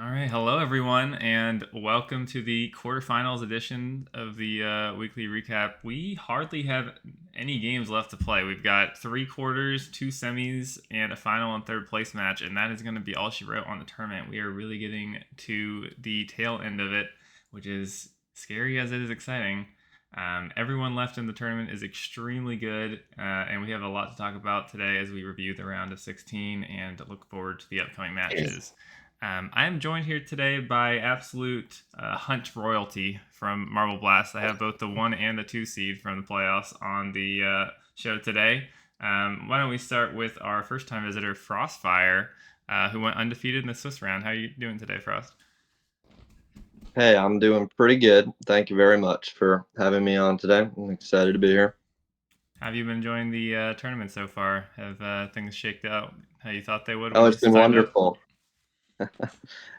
All right, hello everyone, and welcome to the quarterfinals edition of the weekly recap. We hardly have any games left to play. We've got three quarters, two semis, and a final and third place match, and that is going to be all she wrote on the tournament. We are really getting to the tail end of it, which is scary as it is exciting. Everyone left in the tournament is extremely good, and we have a lot to talk about today as we review the round of 16 and look forward to the upcoming matches. I am joined here today by absolute Hunt royalty from Marble Blast. I have both the one and the two seed from the playoffs on the show today. Why don't we start with our first time visitor, Frostfire, who went undefeated in the Swiss round. How are you doing today, Frost? Hey, I'm doing pretty good. Thank you very much for having me on today. I'm excited to be here. How have you been enjoying the tournament so far? Have things shaked out how you thought they would Oh, when you it's been signed up? wonderful.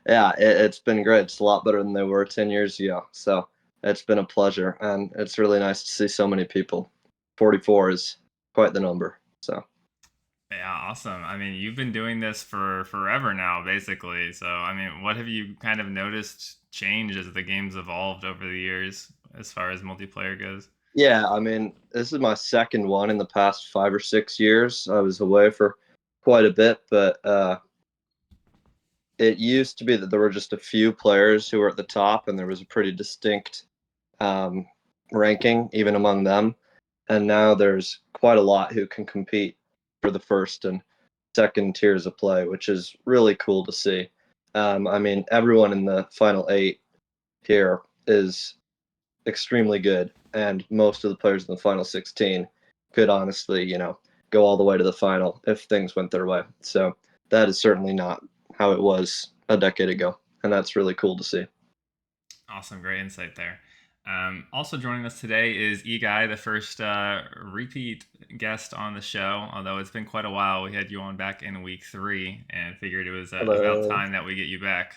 Yeah, it's been great. It's a lot better than they were 10 years ago. So it's been a pleasure. And it's really nice to see so many people. 44 is quite the number. So, Yeah, awesome. I mean, you've been doing this for forever now, basically. So, I mean, what have you kind of noticed change as the game's evolved over the years as far as multiplayer goes? yeah, I mean, this is my second one in the past 5 or 6 years. I was away for quite a bit, but it used to be that there were just a few players who were at the top, and there was a pretty distinct um, ranking even among them. And now there's quite a lot who can compete for the first and second tiers of play, which is really cool to see. I mean, everyone in the final eight here is extremely good, and most of the players in the final 16 could honestly, go all the way to the final if things went their way. So that is certainly not how it was a decade ago, and that's really cool to see. Awesome, great insight there. Also joining us today is Eguy, the first repeat guest on the show. Although it's been quite a while, we had you on back in week three, and figured it was about Hello. time that we get you back.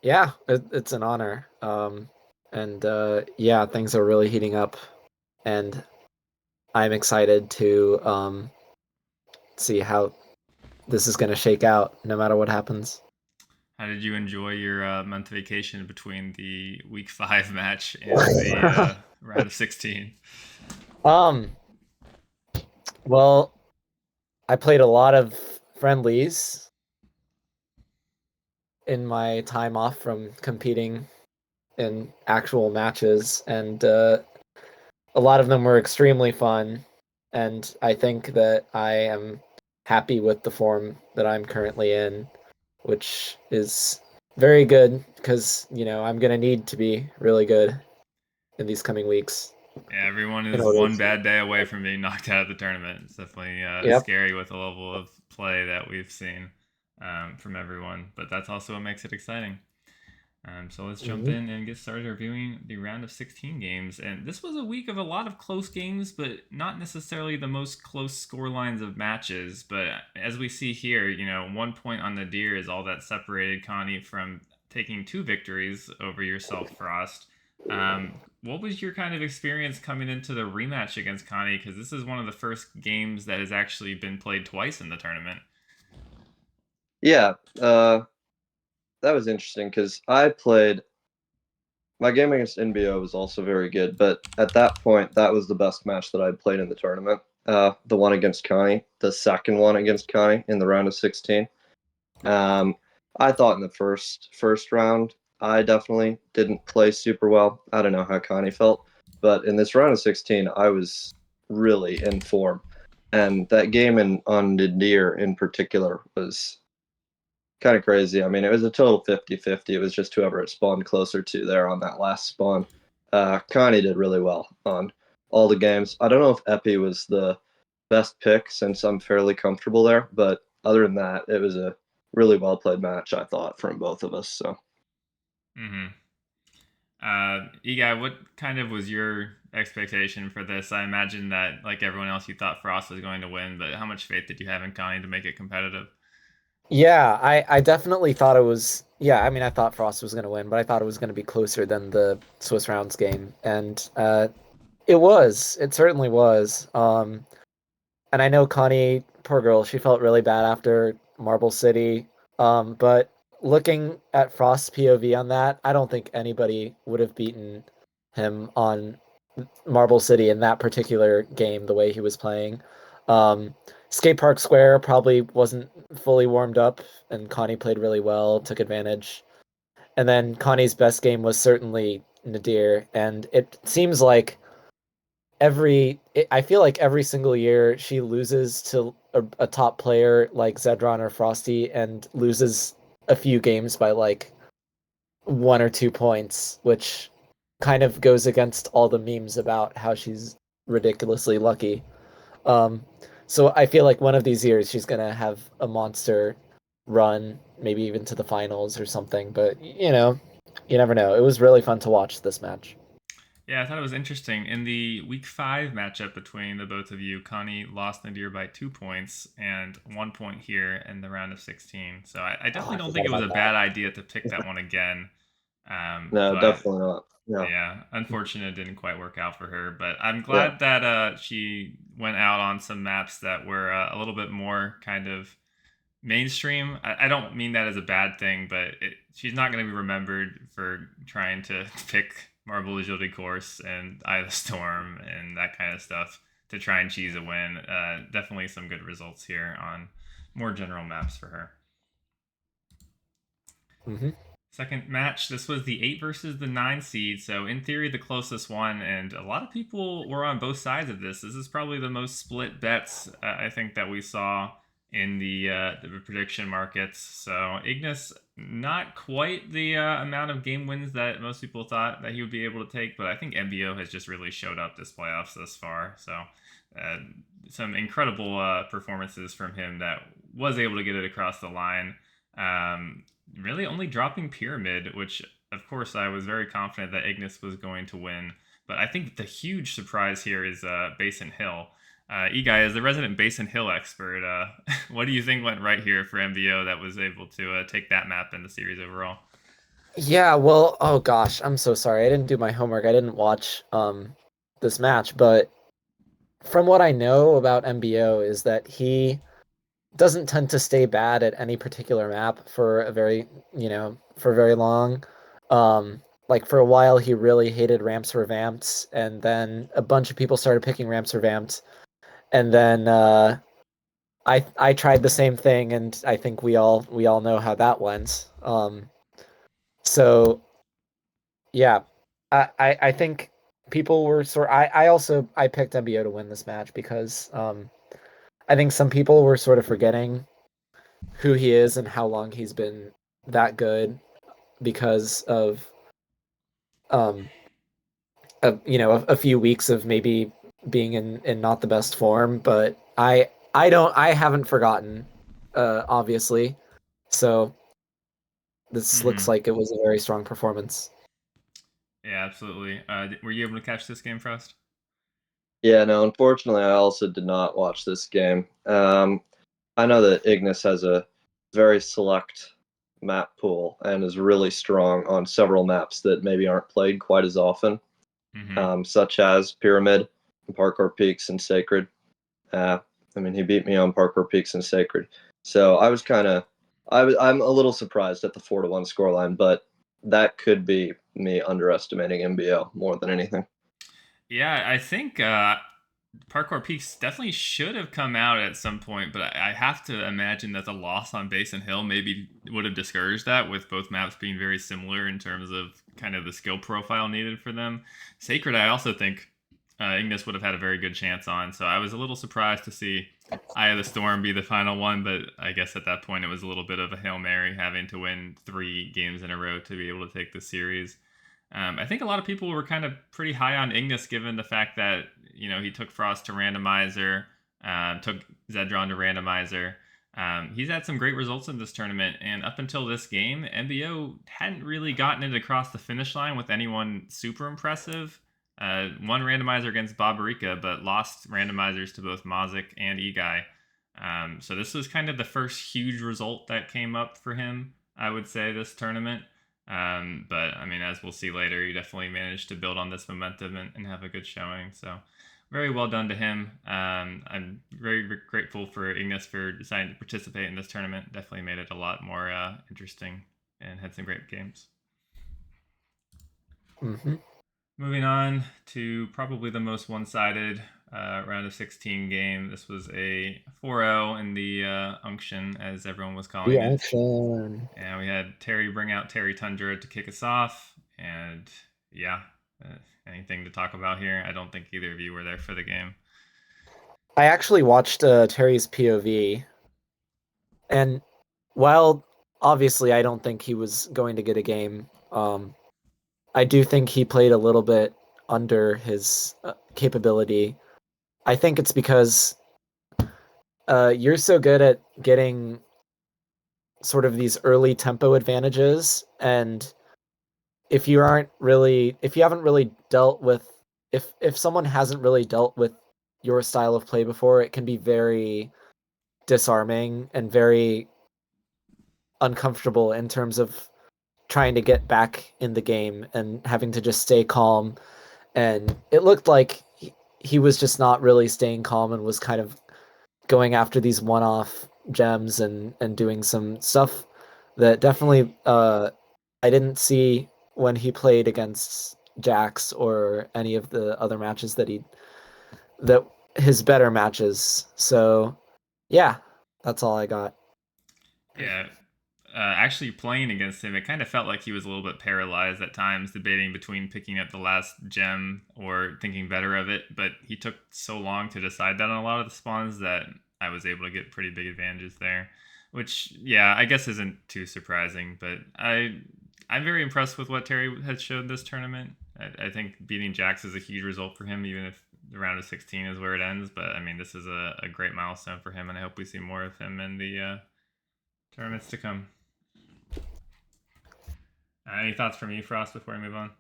Yeah, it's an honor. And yeah, things are really heating up, and I'm excited to see how this is going to shake out, no matter what happens. How did you enjoy your month vacation between the week five match and the round of 16? um, well, I played a lot of friendlies in my time off from competing in actual matches, and a lot of them were extremely fun. And I think that I am happy with the form that I'm currently in, which is very good because, I'm going to need to be really good in these coming weeks Yeah, everyone in is order one to. bad day away from being knocked out of the tournament. It's definitely Yep. scary with the level of play that we've seen from everyone, but that's also what makes it exciting. So let's jump Mhm. in and get started reviewing the round of 16 games. And this was a week of a lot of close games, but not necessarily the most close score lines of matches. But as we see here, 1 point on the deer is all that separated Connie from taking two victories over yourself, Frost. What was your kind of experience coming into the rematch against Connie? Because this is one of the first games that has actually been played twice in the tournament. Yeah, that was interesting because I played my game against NBO was also very good, but at that point, that was the best match that I'd played in the tournament. The one against Connie, the second one against Connie in the round of 16. Um, I thought in the first round, I definitely didn't play super well. I don't know how Connie felt, but in this round of 16, I was really in form, and that game on Nadir in particular was kind of crazy. I mean, it was a total 50-50. It was just whoever it spawned closer to there on that last spawn. Connie did really well on all the games. I don't know if Epi was the best pick since I'm fairly comfortable there, but other than that, it was a really well played match, I thought, from both of us. So, Mm-hmm. Eguy, what kind of was your expectation for this? I imagine that, like everyone else, you thought Frost was going to win, but how much faith did you have in Connie to make it competitive? Yeah, I definitely thought it was. Yeah, I mean, I thought Frost was going to win, but I thought it was going to be closer than the Swiss rounds game, and it was. It certainly was. And I know Connie, poor girl, she felt really bad after Marble City. But looking at Frost's POV on that, I don't think anybody would have beaten him on Marble City in that particular game the way he was playing. Skate Park Square probably wasn't fully warmed up, and Connie played really well, took advantage. And then Connie's best game was certainly Nadir, and it seems like I feel like every single year she loses to a top player like Zedron or Frosty and loses a few games by like 1 or 2 points, which kind of goes against all the memes about how she's ridiculously lucky. Um, so I feel like one of these years she's gonna have a monster run, maybe even to the finals or something. But you never know. It was really fun to watch this match. Yeah, I thought it was interesting. In the week 5 matchup between the both of you, Connie lost Nadir by 2 points and 1 point here in the round of 16. So I Oh, definitely I don't think forgot it was about a that. bad idea to pick that one again. No, But definitely not. No. yeah, unfortunate it didn't quite work out for her. But I'm Yeah. glad that she went out on some maps that were a little bit more kind of mainstream. I don't mean that as a bad thing, but she's not going to be remembered for trying to pick Marble Agility Course and Eye of the Storm and that kind of stuff to try and cheese a win. Definitely some good results here on more general maps for her. Hmm. Second match, this was the 8 versus the 9 seed, so in theory the closest one, and a lot of people were on both sides of this. This is probably the most split bets I think that we saw in the prediction markets. So Ignis, not quite the amount of game wins that most people thought that he would be able to take, but I think MBO has just really showed up this playoffs thus far. So uh, some incredible performances from him that was able to get it across the line. Um, Really only dropping Pyramid, which of course I was very confident that Ignis was going to win. But I think the huge surprise here is Basin Hill. Eguy, as the resident Basin Hill expert, what do you think went right here for MBO that was able to take that map in the series overall? Yeah, well, oh gosh, I'm so sorry. I didn't do my homework. I didn't watch this match, but from what I know about MBO is that he doesn't tend to stay bad at any particular map for for very long. Like for a while he really hated ramps revamped, and then a bunch of people started picking ramps revamped, and then I tried the same thing, and I think we all know how that went. So yeah, I think people were I also I picked MBO to win this match because I think some people were sort of forgetting who he is and how long he's been that good because of um a few weeks of maybe being in not the best form, but I haven't forgotten, obviously. So this looks Mm-hmm. like it was a very strong performance. Yeah, absolutely. Were you able to catch this game, Frost? Yeah, no, unfortunately, I also did not watch this game. I know that Ignis has a very select map pool and is really strong on several maps that maybe aren't played quite as often, Mm-hmm. such as Pyramid, Parkour Peaks, and Sacred. Uh, I mean, he beat me on Parkour Peaks and Sacred. So I'm a little surprised at the 4-1 scoreline, but that could be me underestimating MBO more than anything. Yeah, I think Parkour Peaks definitely should have come out at some point, but I have to imagine that the loss on Basin Hill maybe would have discouraged that, with both maps being very similar in terms of kind of the skill profile needed for them. Sacred, I also think Ignis would have had a very good chance on, so I was a little surprised to see Eye of the Storm be the final one, but I guess at that point it was a little bit of a Hail Mary having to win 3 games in a row to be able to take the series. I think a lot of people were kind of pretty high on Ignis given the fact that he took Frost to randomizer, took Zedron to randomizer. He's had some great results in this tournament, and up until this game, MBO hadn't really gotten it across the finish line with anyone super impressive. One randomizer against Barbarica, but lost randomizers to both Mazik and Eguy. So this was kind of the first huge result that came up for him, I would say, this tournament. But I mean, as we'll see later, he definitely managed to build on this momentum and have a good showing. So very well done to him. I'm very grateful for Ignis for deciding to participate in this tournament. Definitely made it a lot more interesting and had some great games. Mm-hmm. Moving on to probably the most one-sided round of 16 game. This was a 4-0 in the Unction, as everyone was calling The it. action. And we had Terry bring out Terry Tundra to kick us off. And yeah, anything to talk about here? I don't think either of you were there for the game. I actually watched Terry's POV, and while obviously I don't think he was going to get a game, I do think he played a little bit under his capability. I think it's because you're so good at getting sort of these early tempo advantages, and if you haven't really dealt with, if someone hasn't really dealt with your style of play before, it can be very disarming and very uncomfortable in terms of trying to get back in the game and having to just stay calm. And it looked like he was just not really staying calm and was kind of going after these one-off gems and doing some stuff that definitely I didn't see when he played against Jax or any of the other matches that his better matches. So yeah, that's all I got. Yeah, actually playing against him, it kind of felt like he was a little bit paralyzed at times, debating between picking up the last gem or thinking better of it. But he took so long to decide that on a lot of the spawns that I was able to get pretty big advantages there, which yeah, I guess isn't too surprising. But I'm very impressed with what Terry has showed this tournament. I think beating Jax is a huge result for him, even if the round of 16 is where it ends. But I mean, this is a great milestone for him, and I hope we see more of him in the tournaments to come. Any thoughts from you, Frost, before we move on?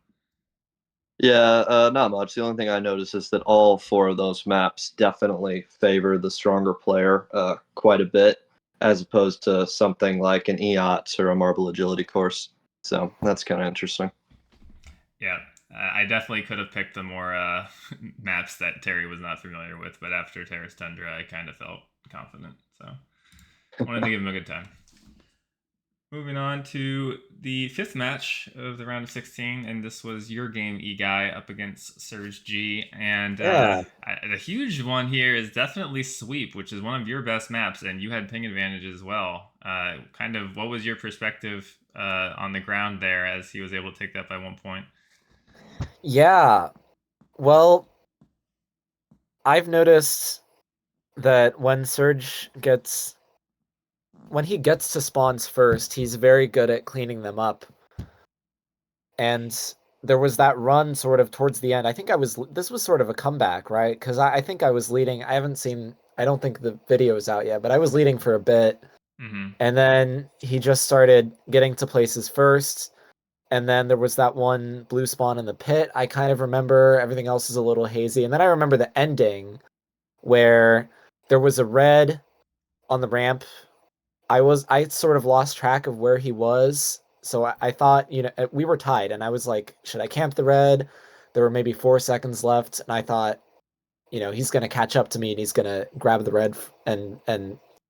Yeah, not much. The only thing I noticed is that all four of those maps definitely favor the stronger player quite a bit, as opposed to something like an EOTS or a Marble Agility course. So that's kind of interesting. Yeah, I definitely could have picked the more maps that Terry was not familiar with, but after Terrace Tundra, I kind of felt confident. So wanted to give him a good time. Moving on to the fifth match of the round of 16, and this was your game, Eguy, up against Surge G. And Yeah. the huge one here is definitely Sweep, which is one of your best maps, and you had ping advantage as well. Kind of, what was your perspective on the ground there as he was able to take that by 1 point? Yeah. Well, I've noticed that when he gets to spawns first, he's very good at cleaning them up. And there was that run sort of towards the end. This was sort of a comeback, right? Because I think I was leading. I don't think the video is out yet, but I was leading for a bit. Mm-hmm. And then he just started getting to places first. And then there was that one blue spawn in the pit. I kind of remember. Everything else is a little hazy. And then I remember the ending where there was a red on the ramp. I sort of lost track of where he was. So I thought, we were tied and I was like, should I camp the red? There were maybe 4 seconds left. And I thought, he's going to catch up to me and he's going to grab the red and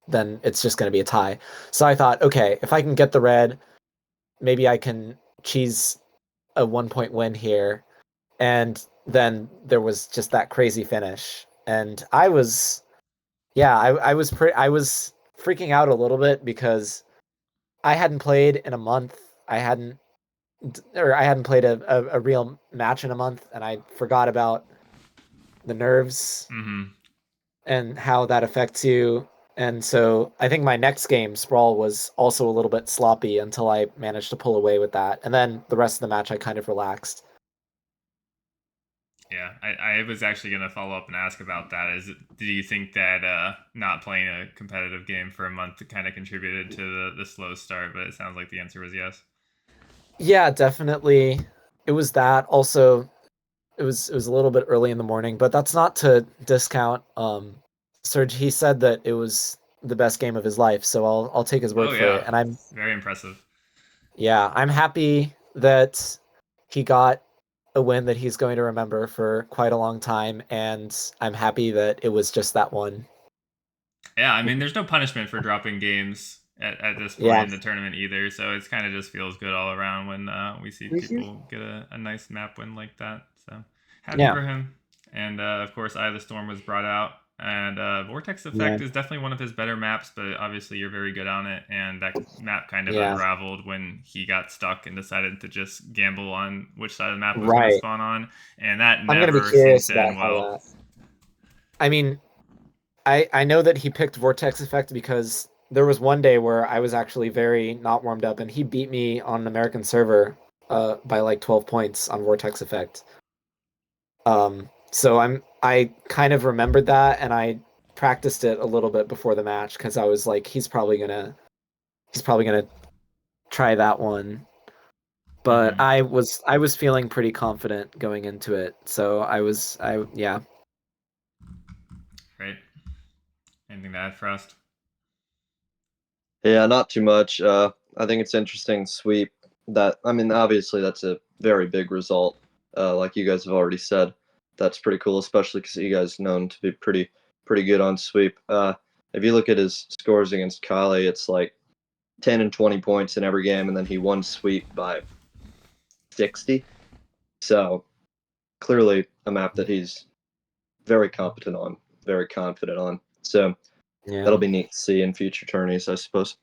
then it's just going to be a tie. So I thought, okay, if I can get the red, maybe I can cheese a 1 point win here. And then there was just that crazy finish. And I was freaking out a little bit because I hadn't played in a month. I hadn't played a real match in a month, and I forgot about the nerves Mm-hmm. and how that affects you. And so I think my next game, Sprawl, was also a little bit sloppy until I managed to pull away with that. And then the rest of the match, I kind of relaxed. Yeah, I was actually going to follow up and ask about that. Do you think that not playing a competitive game for a month kind of contributed to the slow start? But it sounds like the answer was yes. Yeah, definitely. It was that. Also, it was a little bit early in the morning, but that's not to discount Serge. He said that it was the best game of his life, so I'll take his word Oh for it. yeah, And very impressive. I'm happy that he got a win that he's going to remember for quite a long time, and I'm happy that it was just that one. Yeah, I mean, there's no punishment for dropping games at this point Yeah, in the tournament either, so it's kind of just feels good all around when we see people get a nice map win like that. So happy yeah, for him. And of course, Eye of the Storm was brought out, and Vortex yeah, Effect is definitely one of his better maps, but obviously you're very good on it, and that map kind of yeah. unraveled when he got stuck and decided to just gamble on which side of the map was going to Right. spawn on, and that I'm gonna be never seems curious to end about how well. that. I mean, I know that he picked Vortex Effect because there was one day where I was actually very not warmed up, and he beat me on an American server by like 12 points on Vortex Effect. So I kind of remembered that, and I practiced it a little bit before the match because I was like, he's probably gonna try that one. But Hmm. I was feeling pretty confident going into it, so I yeah. Right? Anything to add, Frost? Yeah, not too much. I think it's interesting sweep that. I mean, obviously that's a very big result. Like you guys have already said, that's pretty cool, especially because you guys known to be pretty good on sweep. If you look at his scores against Kali, it's like 10 and 20 points in every game, and then he won sweep by 60. So clearly a map that he's very competent on, very confident on. So Yeah. that'll be neat to see in future tourneys, I suppose.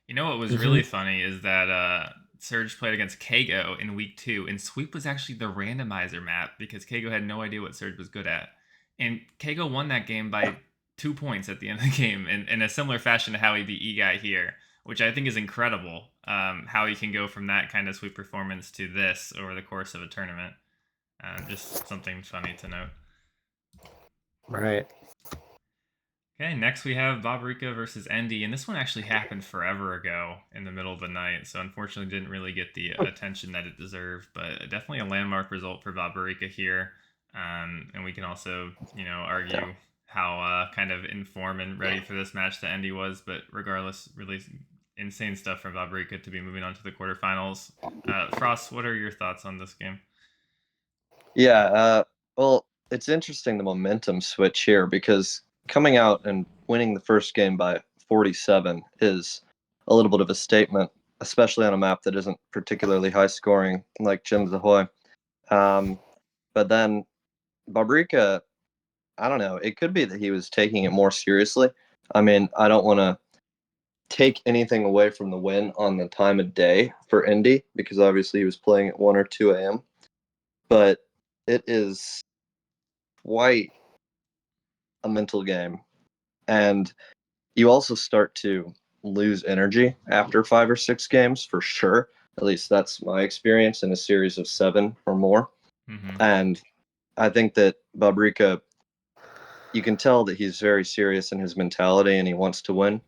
You know what was Hmm. really funny is that Surge played against Kago in week 2, and Sweep was actually the randomizer map because Kago had no idea what Surge was good at. And Kago won that game by 2 points at the end of the game in a similar fashion to how he beat Eguy here, which I think is incredible. How he can go from that kind of sweep performance to this over the course of a tournament. Just something funny to note. Right. Okay, next we have Babarika versus Endy, and this one actually happened forever ago in the middle of the night, so unfortunately didn't really get the attention that it deserved, but definitely a landmark result for Babarika here. And we can also, argue how kind of in form and ready for this match that Endy was, but regardless, really insane stuff from Babarika to be moving on to the quarterfinals. Frost, what are your thoughts on this game? Yeah, well, it's interesting the momentum switch here because coming out and winning the first game by 47 is a little bit of a statement, especially on a map that isn't particularly high scoring like Jim's Ahoy. Um, but then Babrika, I don't know, it could be that he was taking it more seriously. I mean, I don't want to take anything away from the win on the time of day for Indy because obviously he was playing at 1 or 2 a.m. But it is quite a mental game. And you also start to lose energy after 5 or 6 games for sure. At least that's my experience in a series of 7 or more. Mm-hmm. And I think that Babrika, you can tell that he's very serious in his mentality and he wants to win.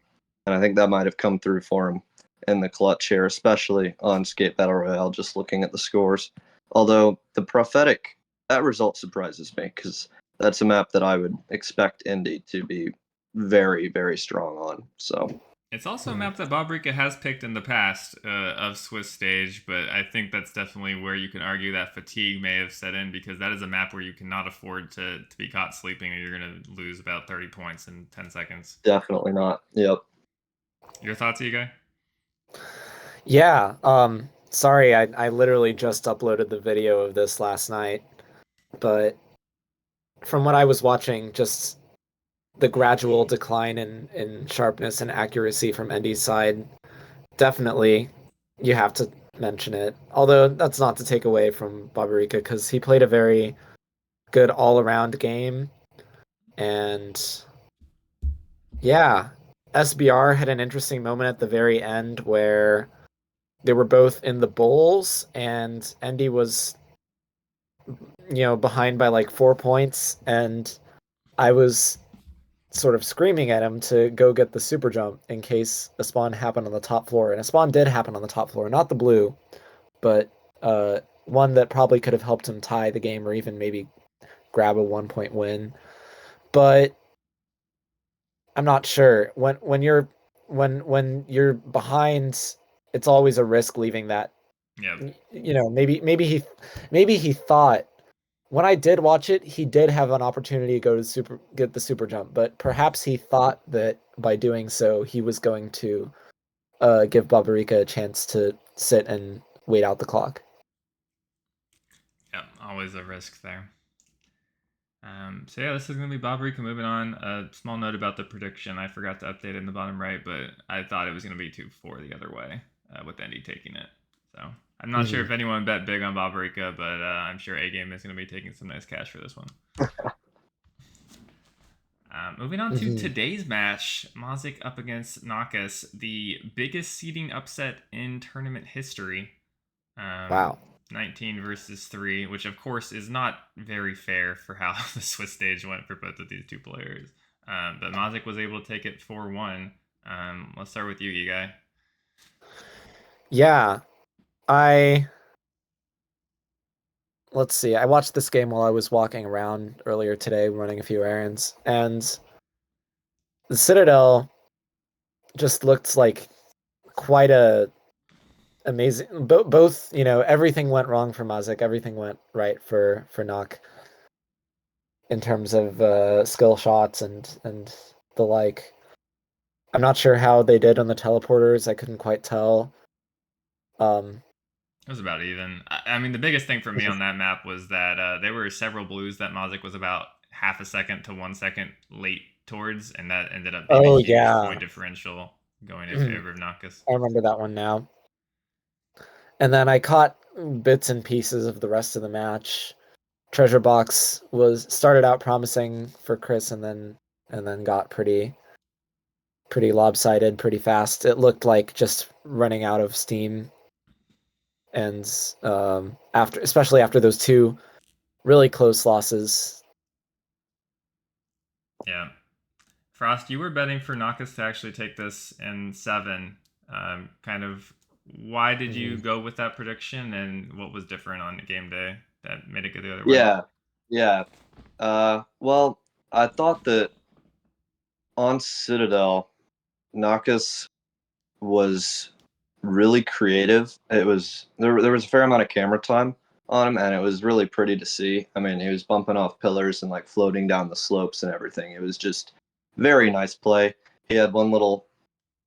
And I think that might have come through for him in the clutch here, especially on Skate Battle Royale, just looking at the scores. Although the prophetic, that result surprises me because that's a map that I would expect Indy to be very strong on. So It's also a Mm. map that Bob Rika has picked in the past of Swiss stage, but I think that's definitely where you can argue that fatigue may have set in because that is a map where you cannot afford to be caught sleeping or you're going to lose about 30 points in 10 seconds. definitely not. Yep. Your thoughts, Eguy? Yeah. Sorry, I literally just uploaded the video of this last night, but from what I was watching, just the gradual decline in sharpness and accuracy from Endy's side, definitely you have to mention it. Although that's not to take away from Babarika because he played a very good all-around game, and yeah, SBR had an interesting moment at the very end where they were both in the bowls and Endy was, behind by like 4 points, and I was sort of screaming at him to go get the super jump in case a spawn happened on the top floor. And a spawn did happen on the top floor, not the blue, but one that probably could have helped him tie the game or even maybe grab a 1 point win. But I'm not sure. When you're behind, it's always a risk leaving that Yep. Maybe he thought when I did watch it, he did have an opportunity to get the super jump, but perhaps he thought that by doing so, he was going to give Babarika a chance to sit and wait out the clock. Yep. Always a risk there. So yeah, this is gonna be Babarika moving on. A small note about the prediction: I forgot to update it in the bottom right, but I thought it was gonna be 2-4 the other way, with Endy taking it. So I'm not sure if anyone bet big on Babarika, but I'm sure A Game is gonna be taking some nice cash for this one. Moving on to today's match, Mazik up against Nakas, the biggest seeding upset in tournament history. Wow. 19 versus 3, which of course is not very fair for how the Swiss stage went for both of these two players. But Mazik was able to take it 4-1. Let's start with you, Eguy. Yeah, let's see. I watched this game while I was walking around earlier today, running a few errands, and the Citadel just looked like quite a amazing. Both, everything went wrong for Mazik, everything went right for Nock in terms of skill shots and the like. I'm not sure how they did on the teleporters. I couldn't quite tell. It was about even. I mean, the biggest thing for me on that map was that there were several blues that Mazik was about half a second to 1 second late towards, and that ended up being a huge point differential going in favor of Nakas. I remember that one now. And then I caught bits and pieces of the rest of the match. Treasure Box started out promising for Chris and then got pretty lopsided pretty fast. It looked like just running out of steam. And especially after those two really close losses. Yeah. Frost, you were betting for Nakas to actually take this in 7. Kind of, why did you go with that prediction, and what was different on game day that made it go the other way? Yeah. Well, I thought that on Citadel, Nakas was really creative. There was a fair amount of camera time on him, and it was really pretty to see. I mean, he was bumping off pillars and like floating down the slopes and everything. It was just very nice play. He had one little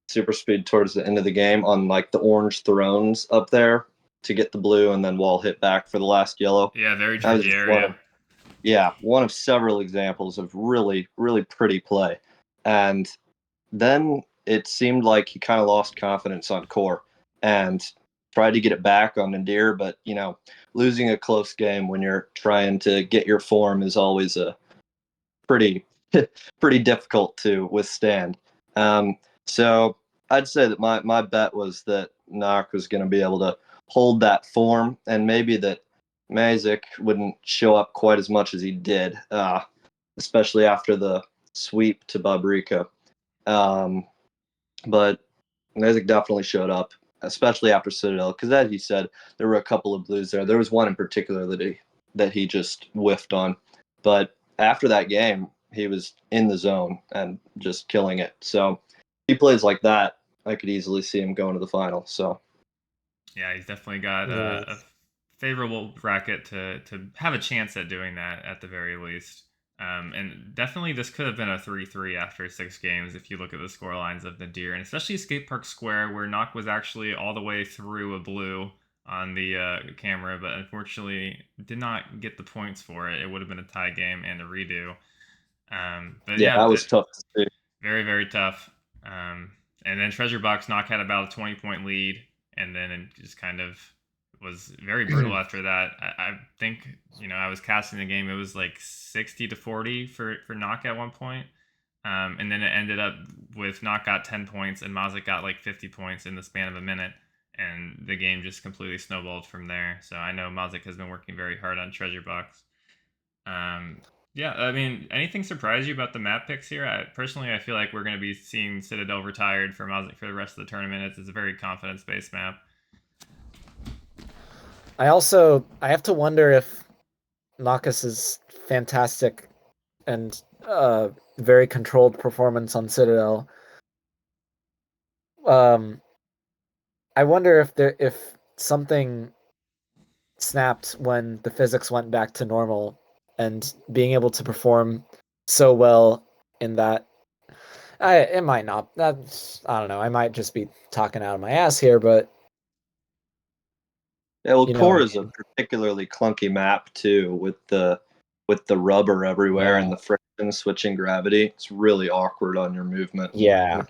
super speed towards the end of the game on like the orange thrones up there to get the blue, and then wall hit back for the last yellow. Yeah, very That was tricky just area. one of several examples of really, really pretty play. And then it seemed like he kind of lost confidence on core and tried to get it back on Nadir, but losing a close game when you're trying to get your form is always a pretty pretty difficult to withstand. So I'd say that my bet was that Nock was going to be able to hold that form, and maybe that Mazik wouldn't show up quite as much as he did, especially after the sweep to Babrika. But Mazik definitely showed up, especially after Citadel, because as you said, there were a couple of blues there. There was one in particular that he just whiffed on, but after that game, he was in the zone and just killing it. So he plays like that. I could easily see him going to the final. So yeah, he's definitely got a favorable bracket to have a chance at doing that at the very least. And definitely this could have been a 3-3 after 6 games if you look at the score lines of Nadir, and especially Skate Park Square, where Nock was actually all the way through a blue on the camera, but unfortunately did not get the points for it. It would have been a tie game and a redo. But yeah, that was tough to see. very, very tough. And then Treasure Box Nock had about a 20-point lead, and then it just kind of was very brutal after that. I think, I was casting the game, it was like 60-40 for Nock at one point. And then it ended up with Nock got 10 points and Mazik got like 50 points in the span of a minute. And the game just completely snowballed from there. So I know Mazik has been working very hard on Treasure Box. Yeah, I mean, anything surprise you about the map picks here? I feel like we're going to be seeing Citadel retired for Mazik for the rest of the tournament. It's a very confidence-based map. I have to wonder if Nakas' fantastic and very controlled performance on Citadel. I wonder if something snapped when the physics went back to normal, and being able to perform so well in that. It might not. I don't know. I might just be talking out of my ass here, but Yeah, well, you know what Core I is a mean. particularly clunky map too, with the rubber everywhere Yeah. and the friction switching gravity. It's really awkward on your movement. Yeah.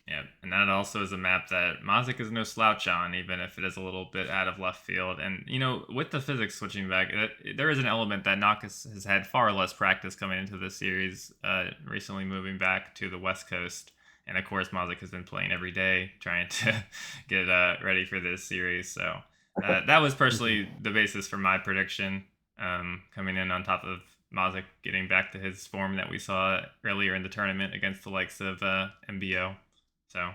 Yeah, and that also is a map that Mazik is no slouch on, even if it is a little bit out of left field. And with the physics switching back, there is an element that Nakas has had far less practice coming into this series, recently moving back to the West Coast, and of course Mazik has been playing every day, trying to get ready for this series. So that was personally the basis for my prediction, coming in on top of Mazik getting back to his form that we saw earlier in the tournament against the likes of MBO. So,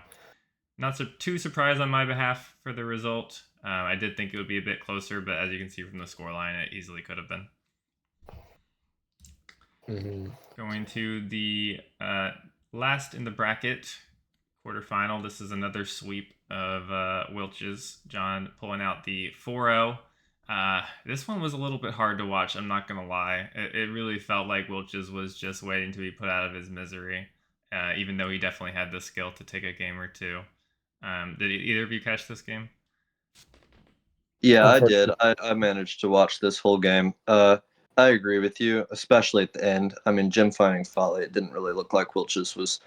not too surprised on my behalf for the result. I did think it would be a bit closer, but as you can see from the scoreline, it easily could have been. Mm-hmm. Going to the last in the bracket, quarterfinal. This is another sweep of Wilches. John pulling out the 4-0. This one was a little bit hard to watch, I'm not going to lie. It really felt like Wilches was just waiting to be put out of his misery, even though he definitely had the skill to take a game or two. Did either of you catch this game? Yeah, I did. Unfortunately. I managed to watch this whole game. I agree with you, especially at the end. I mean, Jim finding Folly, it didn't really look like Wilches was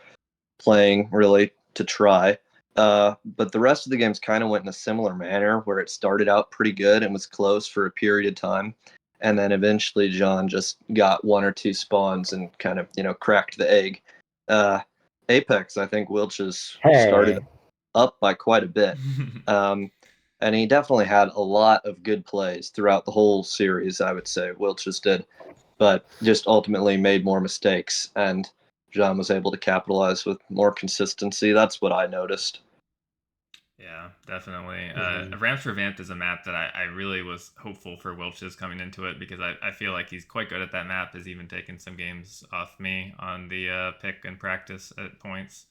playing really to try. But the rest of the games kind of went in a similar manner where it started out pretty good and was close for a period of time. And then eventually John just got one or two spawns and kind of, cracked the egg. Uh, Apex, I think Wilches started Hey. up by quite a bit. Um, and he definitely had a lot of good plays throughout the whole series, I would say. Wilches did, but just ultimately made more mistakes. And John was able to capitalize with more consistency. That's what I noticed. Yeah, definitely. Mm-hmm. Ramps Revamped is a map that I really was hopeful for Wilches coming into it, because I feel like he's quite good at that map. Has even taken some games off me on the pick and practice at points.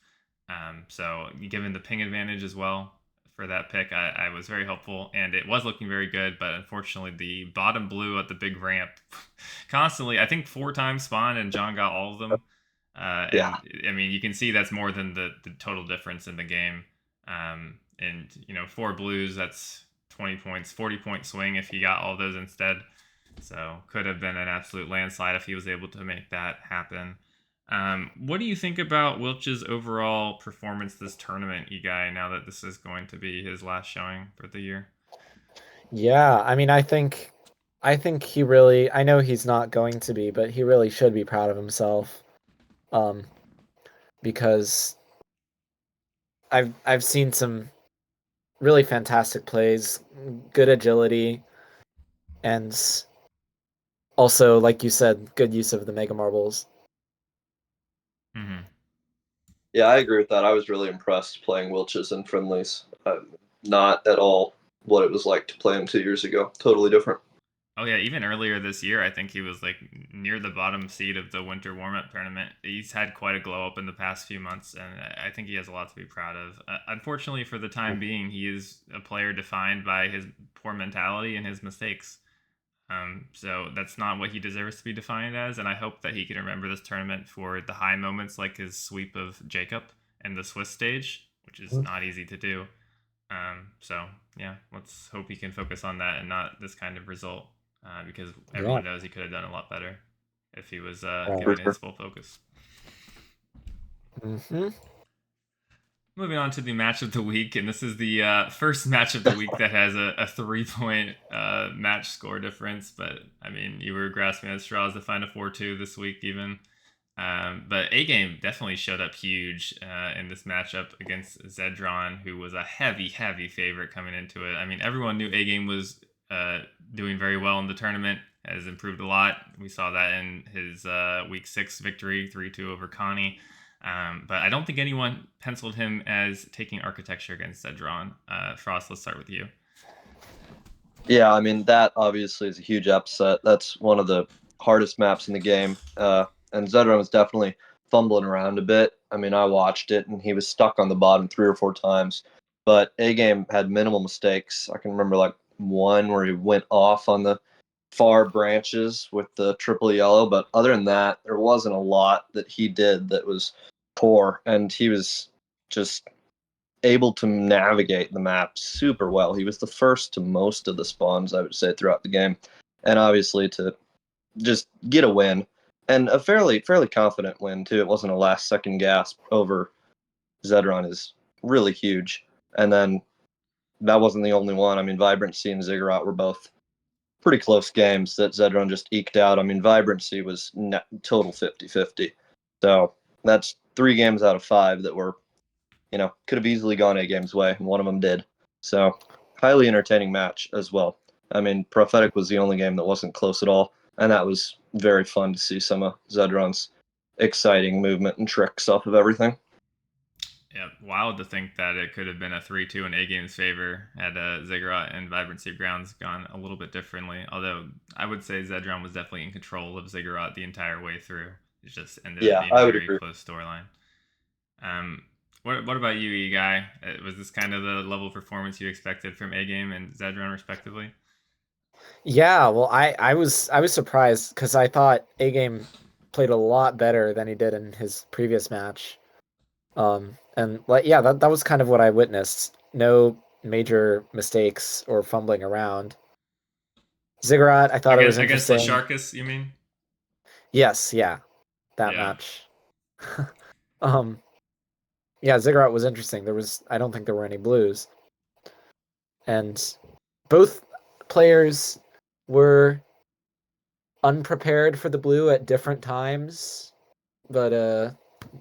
So given the ping advantage as well for that pick, I was very hopeful, and it was looking very good. But unfortunately, the bottom blue at the big ramp constantly, I think 4 times spawned, and John got all of them. Yeah. And I mean, you can see that's more than the total difference in the game. And 4 blues, that's 20 points, 40-point swing if he got all those instead. So could have been an absolute landslide if he was able to make that happen. What do you think about Wilch's overall performance this tournament, Eguy, now that this is going to be his last showing for the year? Yeah, I mean, I think he really. I know he's not going to be, but he really should be proud of himself, um, because I've seen some really fantastic plays, good agility, and also, like you said, good use of the Mega Marbles. Mm-hmm. Yeah, I agree with that. I was really impressed playing Wilches and friendlies. Not at all what it was like to play him 2 years ago. Totally different. Oh yeah, even earlier this year, I think he was like near the bottom seed of the winter warm-up tournament. He's had quite a glow up in the past few months, and I think he has a lot to be proud of. Unfortunately, for the time being, he is a player defined by his poor mentality and his mistakes. So that's not what he deserves to be defined as, and I hope that he can remember this tournament for the high moments, like his sweep of Jacob and the Swiss stage, which is not easy to do. So yeah, let's hope he can focus on that and not this kind of result, because Yeah. everyone knows he could have done a lot better if he was Right. For given his sure. full focus. Mm-hmm. Moving on to the match of the week, and this is the first match of the week that has a 3 point match score difference. But I mean, you were grasping at straws to find a 4-2 this week, even. But A Game definitely showed up huge in this matchup against Zedron, who was a heavy, heavy favorite coming into it. I mean, everyone knew A Game was doing very well in the tournament, has improved a lot. We saw that in his week 6 victory, 3-2 over Connie. But I don't think anyone penciled him as taking architecture against Zedron. Frost, let's start with you. Yeah, I mean, that obviously is a huge upset. That's one of the hardest maps in the game. And Zedron was definitely fumbling around a bit. I mean, I watched it, and he was stuck on the bottom 3 or 4 times. but A Game had minimal mistakes. I can remember like one where he went off on the far branches with the triple yellow, but other than that, there wasn't a lot that he did that was poor, and he was just able to navigate the map super well. He was the first to most of the spawns, I would say, throughout the game, and obviously to just get a win, and a fairly confident win too. It wasn't a last second gasp over Zedron is really huge, and then that wasn't the only one. I mean, Vibrancy and Ziggurat were both pretty close games that Zedron just eked out. I mean, Vibrancy was total 50-50. So that's 3 games out of 5 that were, could have easily gone A Game's way, and one of them did. So highly entertaining match as well. I mean, Prophetic was the only game that wasn't close at all, and that was very fun to see some of Zedron's exciting movement and tricks off of everything. Yeah, wild to think that it could have been a 3-2 in A Game's favor had Ziggurat and Vibrancy Grounds gone a little bit differently. Although I would say Zedron was definitely in control of Ziggurat the entire way through. It just ended up Yeah, being I a would very agree. close storyline. What about you, Eguy? Was this kind of the level of performance you expected from A Game and Zedron, respectively? Yeah, well, I was surprised because I thought A Game played a lot better than he did in his previous match. And like yeah, that was kind of what I witnessed. No major mistakes or fumbling around. Ziggurat, I thought it was Against interesting. Lasharkus, you mean? Yes, yeah, that Yeah. match. um, yeah, Ziggurat was interesting. I don't think there were any blues, and both players were unprepared for the blue at different times, but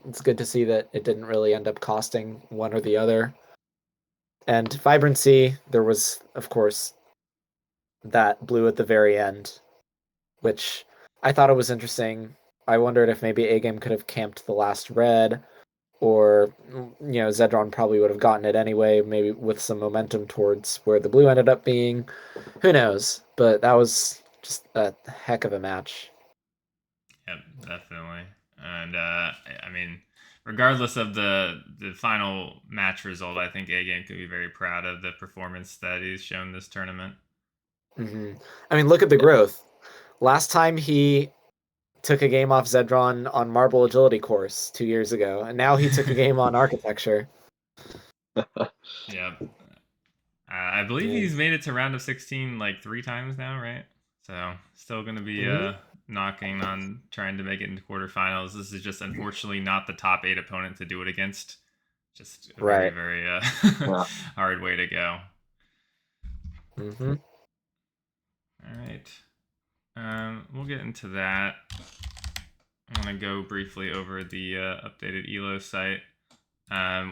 it's good to see that it didn't really end up costing one or the other. And Vibrancy, there was, of course, that blue at the very end, which I thought it was interesting. I wondered if maybe A Game could have camped the last red, or Zedron probably would have gotten it anyway, maybe with some momentum towards where the blue ended up being. Who knows? But that was just a heck of a match. Yep, definitely. And I mean, regardless of the final match result, I think A Game could be very proud of the performance that he's shown this tournament. Mm-hmm. I mean, look at the growth. Last time he took a game off Zedron on Marble Agility course 2 years ago, and now he took a game on Architecture. Yeah, I believe Yeah. he's made it to round of 16 like 3 times now, right? So still going to be Mhm. knocking on trying to make it into quarterfinals. This is just unfortunately not the top 8 opponent to do it against. Just a very Right. very Yeah. hard way to go. Mm-hmm. All right. We'll get into that. I want to go briefly over the updated ELO site,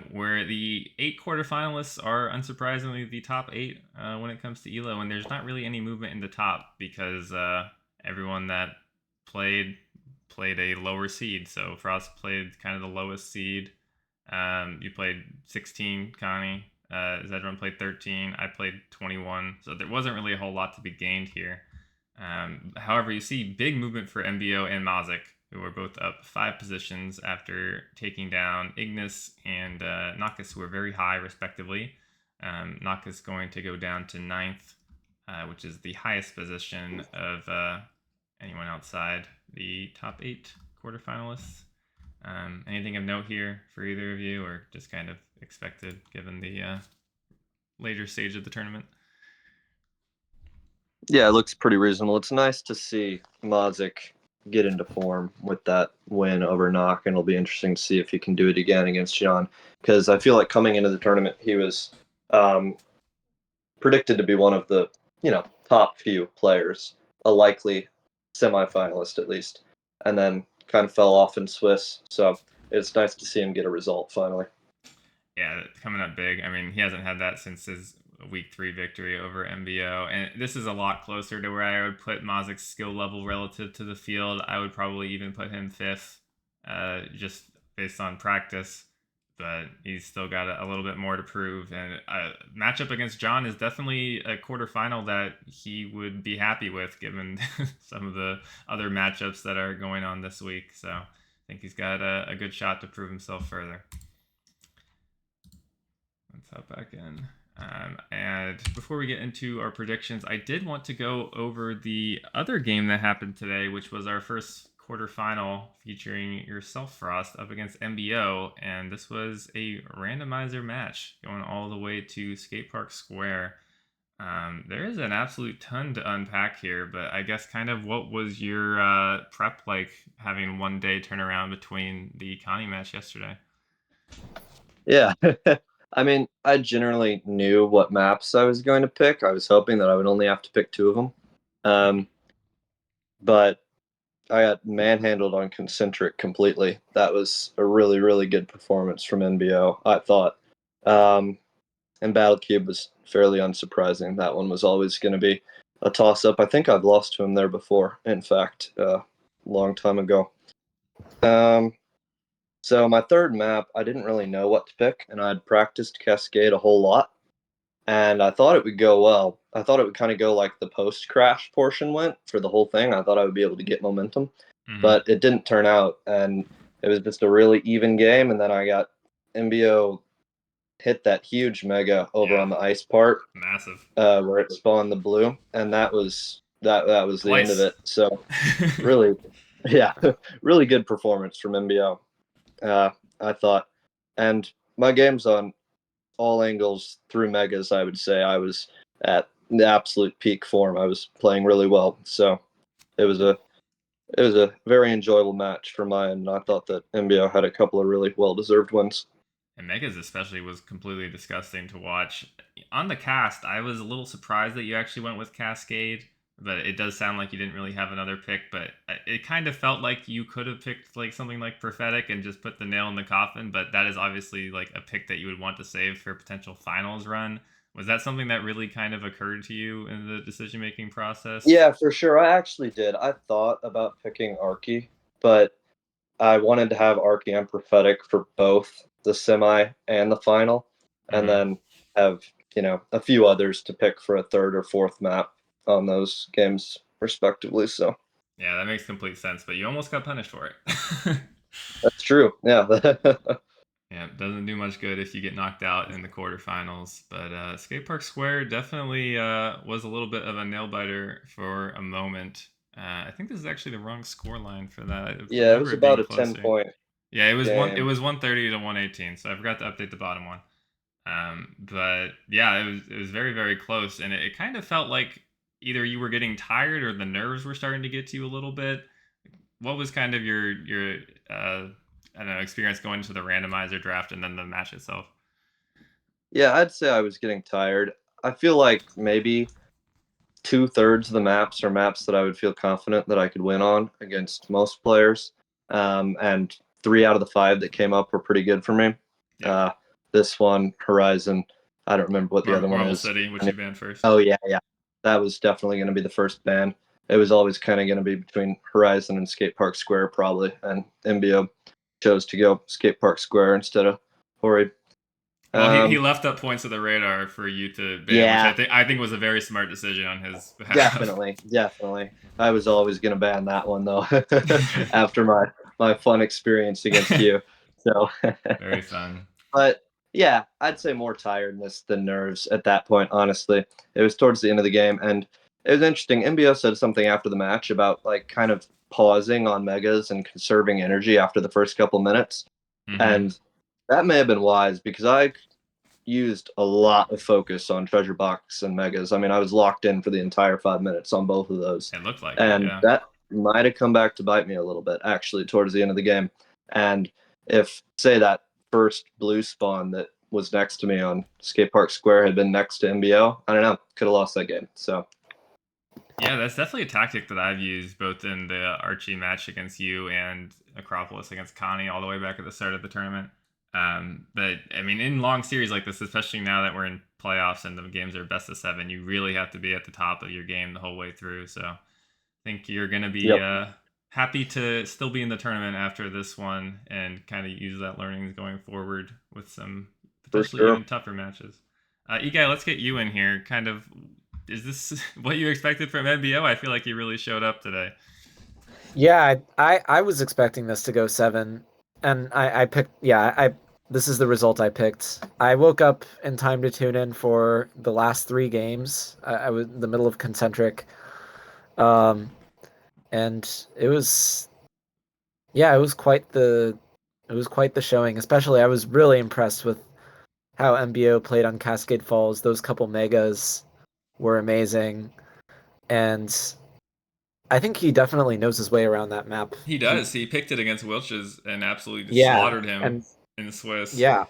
where the 8 quarterfinalists are unsurprisingly the top 8 when it comes to ELO, and there's not really any movement in the top because everyone that played a lower seed. So Frost played kind of the lowest seed. You played 16, Connie. Zedron played 13. I played 21. So there wasn't really a whole lot to be gained here. However, you see big movement for MBO and Mazik, who were both up 5 positions after taking down Ignis and Nakas, who were very high, respectively. Nakas going to go down to 9th, which is the highest position of anyone outside the top 8 quarterfinalists. Anything of note here for either of you, or just kind of expected given the later stage of the tournament? Yeah, it looks pretty reasonable. It's nice to see Mazik get into form with that win over Knock, and it'll be interesting to see if he can do it again against John. Because I feel like coming into the tournament, he was predicted to be one of the top few players, a likely semifinalist at least, and then kind of fell off in Swiss. So it's nice to see him get a result finally. Yeah, coming up big. I mean, he hasn't had that since his week 3 victory over MBO, and this is a lot closer to where I would put Mazik's skill level relative to the field. I would probably even put him 5th, just based on practice. But he's still got a little bit more to prove. And a matchup against John is definitely a quarterfinal that he would be happy with, given some of the other matchups that are going on this week. So I think he's got a good shot to prove himself further. Let's that back in. And before we get into our predictions, I did want to go over the other game that happened today, which was our first quarterfinal featuring yourself, Frost, up against MBO. And this was a randomizer match going all the way to Skatepark Square. There is an absolute ton to unpack here, but I guess kind of what was your prep like having one day turnaround between the Connie match yesterday? Yeah. I mean, I generally knew what maps I was going to pick. I was hoping that I would only have to pick 2 of them. But I got manhandled on Concentric completely. That was a really, really good performance from NBO, I thought. And Battle Cube was fairly unsurprising. That one was always going to be a toss-up. I think I've lost to him there before, in fact, a long time ago. So my third map, I didn't really know what to pick, and I'd practiced Cascade a whole lot, and I thought it would go well. I thought it would kind of go like the post-crash portion went for the whole thing. I thought I would be able to get momentum, but it didn't turn out, and it was just a really even game, and then I got MBO hit that huge mega over on the ice part. Massive. Where it spawned the blue, and that was the end of it. So really, yeah, really good performance from MBO. I thought, and my games on all angles through megas, I would say I was at the absolute peak form. I was playing really well, so it was a very enjoyable match for mine. And I thought that MBO had a couple of really well deserved wins. And Megas especially was completely disgusting to watch. On the cast, I was a little surprised that you actually went with Cascade, but it does sound like you didn't really have another pick. But it kind of felt like you could have picked like something like Prophetic and just put the nail in the coffin. But that is obviously like a pick that you would want to save for a potential finals run. Was that something that really kind of occurred to you in the decision-making process? Yeah, for sure. I actually did. I thought about picking Arky, but I wanted to have Arky and Prophetic for both the semi and the final, and then have a few others to pick for a third or fourth map on those games respectively. So yeah, that makes complete sense. But you almost got punished for it. that's true. Yeah. Yeah, it doesn't do much good if you get knocked out in the quarterfinals. But Skatepark Square definitely was a little bit of a nail biter for a moment. I think this is actually the wrong score line for that. Yeah, it was about a 10-point. Yeah, it was game. It was 130 to 118. So I forgot to update the bottom one. But yeah, it was very, very close, and it kind of felt like either you were getting tired or the nerves were starting to get to you a little bit. What was kind of your I don't know, experience going to the randomizer draft and then the match itself? Yeah, I'd say I was getting tired. I feel like maybe 2/3 of the maps are maps that I would feel confident that I could win on against most players. And 3 out of the 5 that came up were pretty good for me. Yep. This one, Horizon, I don't remember what the other one Marble is. City, which you banned first. Oh, yeah. That was definitely going to be the first ban. It was always kind of going to be between Horizon and Skatepark Square, probably. And MBO chose to go Skatepark Square instead of Hori. Well, he left up points of the radar for you to ban, which I think was a very smart decision on his behalf. Definitely. I was always going to ban that one though after my fun experience against you. So very fun. But yeah, I'd say more tiredness than nerves at that point. Honestly, it was towards the end of the game, and it was interesting. MBO said something after the match about like kind of pausing on megas and conserving energy after the first couple minutes, and that may have been wise because I used a lot of focus on treasure box and megas. I mean, I was locked in for the entire 5 minutes on both of those. It looked like and it, yeah. That might have come back to bite me a little bit actually towards the end of the game. And if say that first blue spawn that was next to me on Skatepark Square had been next to MBO, I don't know, could have lost that game. So yeah, that's definitely a tactic that I've used both in the Archie match against you and Acropolis against Connie all the way back at the start of the tournament. But I mean, in long series like this, especially now that we're in playoffs and the games are best of 7, you really have to be at the top of your game the whole way through. So I think you're going to be happy to still be in the tournament after this one and kind of use that learnings going forward with some potentially even tougher matches. Eguy, let's get you in here. Kind of, is this what you expected from MBO? I feel like you really showed up today. Yeah, I was expecting this to go 7, and I picked. Yeah, this is the result I picked. I woke up in time to tune in for the last 3 games. I was in the middle of concentric, um, and it was yeah, it was quite the showing. Especially, I was really impressed with how MBO played on Cascade Falls. Those couple megas were amazing, and I think he definitely knows his way around that map. He does. He picked it against Wilches and absolutely just Yeah, slaughtered him and in the Swiss. yeah,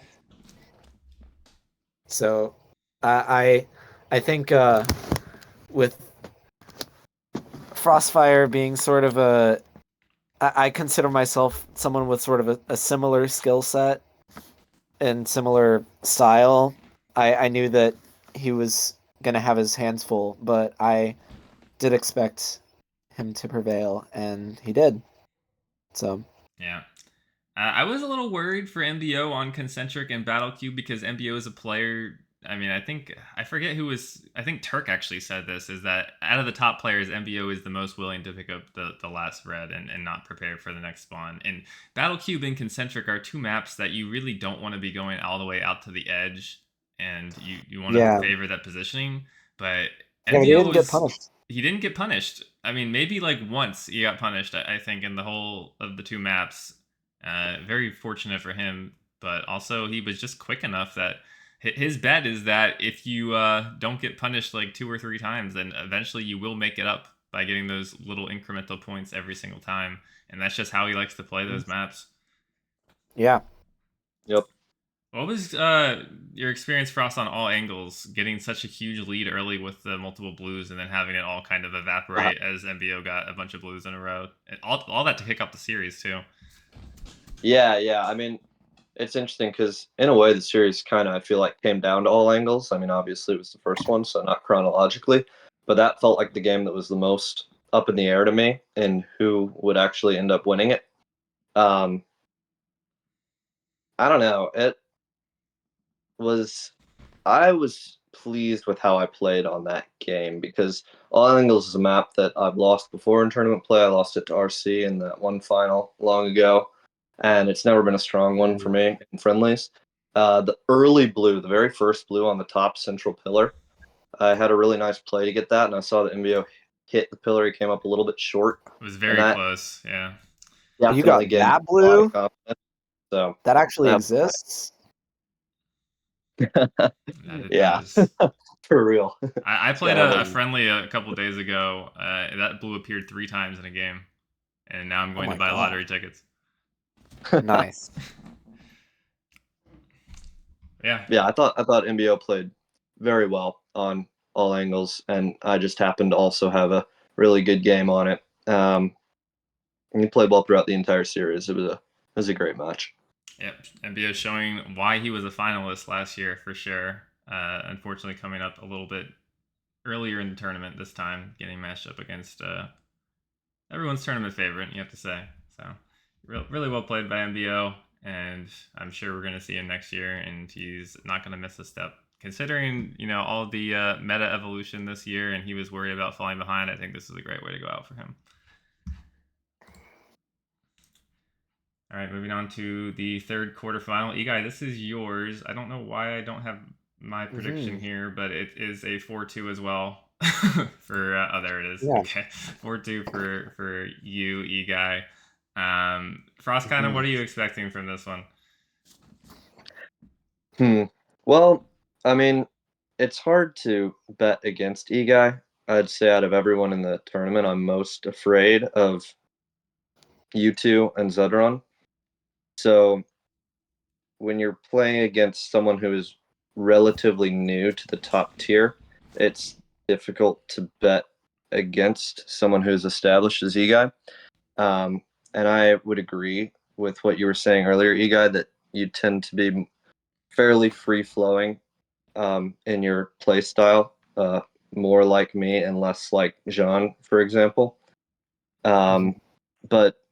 so I think with Frostfire being sort of I consider myself someone with sort of a similar skill set and similar style. I knew that he was gonna have his hands full, but I did expect him to prevail, and he did. So Yeah. I was a little worried for MBO on Concentric and Battle Cube because MBO is a player. I mean, I forget who was. I think Turk actually said this is that out of the top players, MBO is the most willing to pick up the last red and not prepare for the next spawn. And Battle Cube and Concentric are two maps that you really don't want to be going all the way out to the edge, and you want to yeah, favor that positioning. But yeah, he MBO didn't get was punished. he didn't get punished. I mean, maybe like once he got punished. I think in the whole of the two maps. Very fortunate for him, but also he was just quick enough that his bet is that if you don't get punished like 2 or 3 times, then eventually you will make it up by getting those little incremental points every single time, and that's just how he likes to play those maps. Yeah. Yep. What was your experience, Frost, on all angles, getting such a huge lead early with the multiple blues and then having it all kind of evaporate as MBO got a bunch of blues in a row? And all that to kick off the series, too. Yeah. I mean, it's interesting because in a way the series kind of I feel like came down to all angles. I mean, obviously it was the first one, so not chronologically, but that felt like the game that was the most up in the air to me and who would actually end up winning it. Um, I don't know. Was I was pleased with how I played on that game because All Angles is a map that I've lost before in tournament play. I lost it to RC in that one final long ago, and it's never been a strong one for me in friendlies. The early blue, the very first blue on the top central pillar, I had a really nice play to get that, and I saw the MVO hit the pillar. He came up a little bit short, It was and very that close, yeah. You definitely got gave me that a lot blue? of confidence. So, That actually uh, exists? That it yeah, does. for real. I It's played kind of a like, friendly a couple days ago. That blue appeared 3 times in a game, and now I'm Oh going to my buy god. lottery tickets. Nice. Yeah, yeah, I thought MBO played very well on all angles, and I just happened to also have a really good game on it. And he played well throughout the entire series. It was a great match. yep. NBA showing why he was a finalist last year for sure. Unfortunately, coming up a little bit earlier in the tournament this time, getting matched up against everyone's tournament favorite. You have to say so. Really well played by MBO, and I'm sure we're going to see him next year, and he's not going to miss a step. Considering all the meta evolution this year, and he was worried about falling behind, I think this is a great way to go out for him. All right, moving on to the third quarterfinal. Eguy, this is yours. I don't know why I don't have my prediction Hmm. here, but it is a 4-2 as well. For oh, there it is. Yeah. Okay, 4-2 for you, Eguy. Frost, kind of, Mhm. what are you expecting from this one? Well, I mean, it's hard to bet against Eguy. I'd say out of everyone in the tournament, I'm most afraid of U2 and Zedron. So when you're playing against someone who is relatively new to the top tier, it's difficult to bet against someone who's established as Eguy. And I would agree with what you were saying earlier, Eguy, that you tend to be fairly free flowing in your play style, more like me and less like Jean, for example. Mhm. But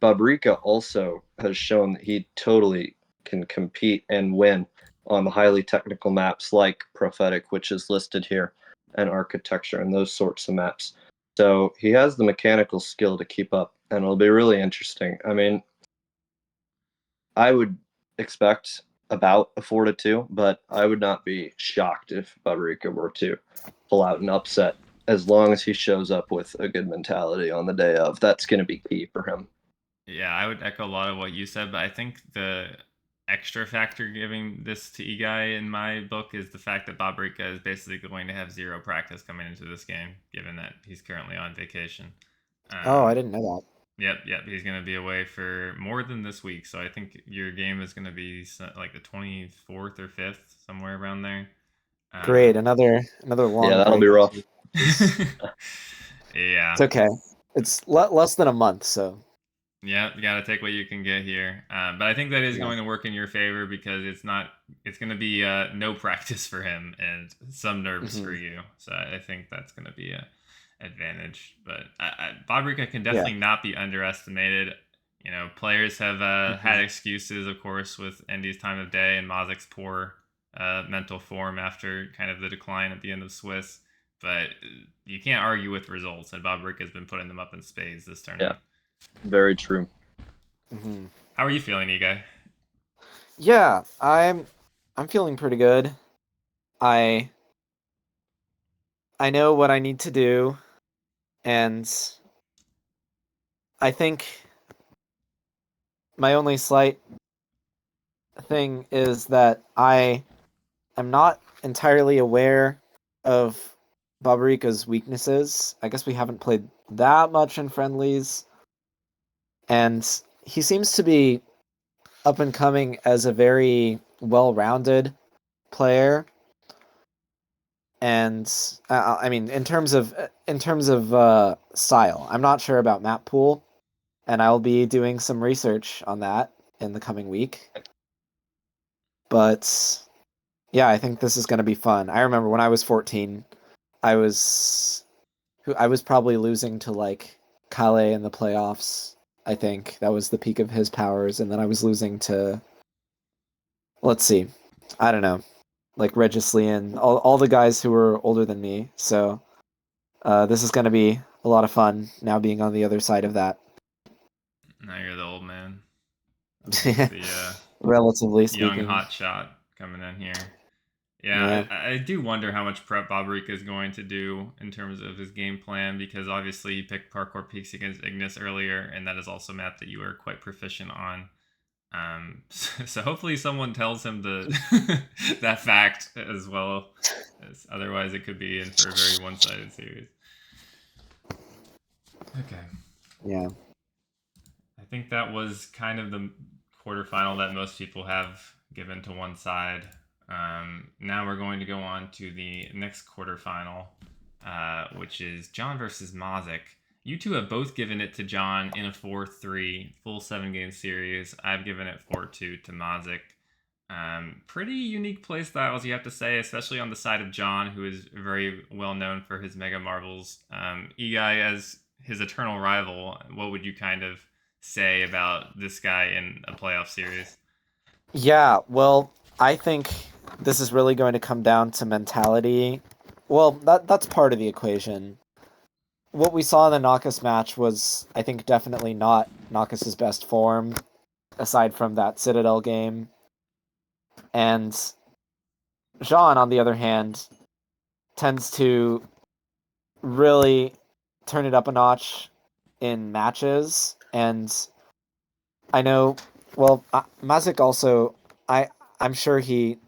Babrika also has shown that he totally can compete and win on the highly technical maps like Prophetic, which is listed here, and Architecture, and those sorts of maps. So he has the mechanical skill to keep up, and it'll be really interesting. I mean, I would expect about a 4-2, but I would not be shocked if Babarika were to pull out an upset as long as he shows up with a good mentality on the day of. That's going to be key for him. Yeah, I would echo a lot of what you said, but I think the extra factor giving this to Eguy in my book is the fact that Babrika is basically going to have zero practice coming into this game, given that he's currently on vacation. Oh, I didn't know Yep. He's going to be away for more than this week, so I think your game is going to be like the 24th or 5th, somewhere around there. that. Great, another long Yeah, that'll break. be rough. Yeah. It's okay. It's less than a month, so Yeah, you got to take what you can get here. But I think that is Yeah. going to work in your favor because it's going to be no practice for him and some nerves for you. So I think that's going to be a advantage. But Babrika can definitely not be underestimated. You know, players have had excuses, of course, with Endy's time of day and Mazik's poor mental form after kind of the decline at the end of Swiss. But you can't argue with results, and Babrika has been putting them up in spades this tournament. Yeah, very true. How are you feeling, Eguy? Yeah, I'm feeling pretty good. I know what I need to do, and I think my only slight thing is that I am not entirely aware of Babarika's weaknesses. I guess we haven't played that much in friendlies, and he seems to be up and coming as a very well-rounded player. And I mean, in terms of style, I'm not sure about map pool, and I'll be doing some research on that in the coming week. But yeah, I think this is going to be fun. I remember when I was 14, I was probably losing to like Kale in the playoffs. I think that was the peak of his powers, and then I was losing to, let's see, I don't know, like Regis Lee and all the guys who were older than me. So this is going to be a lot of fun now being on the other side of that. Now you're the old man. The Relatively young speaking. hot shot coming in here. Yeah. I do wonder how much prep Babarika is going to do in terms of his game plan because obviously he picked Parkour Peaks against Ignis earlier, and that is also a map that you are quite proficient on. So hopefully someone tells him that fact as well. As otherwise, it could be in for a very one-sided series. Okay. Yeah. I think that was kind of the quarterfinal that most people have given to one side. Now we're going to go on to the next quarterfinal, which is John versus Mazik. You two have both given it to John in a 4-3 full 7-game series. I've given it 4-2 to Mazik. Pretty unique play styles, you have to say, especially on the side of John, who is very well known for his Mega Marvels. Eguy, as his eternal rival, what would you kind of say about this guy in a playoff series? Yeah, well, I think this is really going to come down to mentality. Well, that's part of the equation. What we saw in the Nakas match was, I think, definitely not Nakas' best form, aside from that Citadel game. And Jean, on the other hand, tends to really turn it up a notch in matches. And I know, well, Mazik also, I'm sure he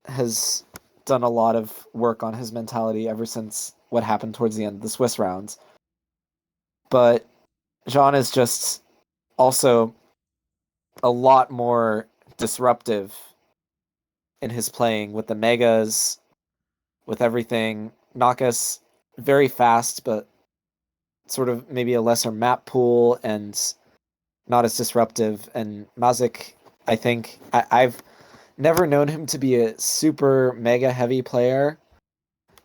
has done a lot of work on his mentality ever since what happened towards the end of the Swiss rounds. But Jean is just also a lot more disruptive in his playing with the megas, with everything. Nakas, very fast, but sort of maybe a lesser map pool and not as disruptive. And Mazik, I think, I've never known him to be a super mega heavy player.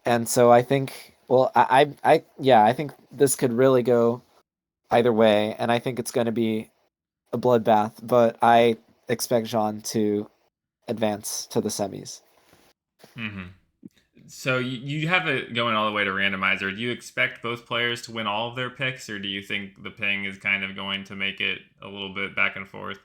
And so I think, well, I think this could really go either way. And I think it's going to be a bloodbath, but I expect Jean to advance to the semis. Mm-hmm. So you have it going all the way to randomizer. Do you expect both players to win all of their picks, or do you think the ping is kind of going to make it a little bit back and forth?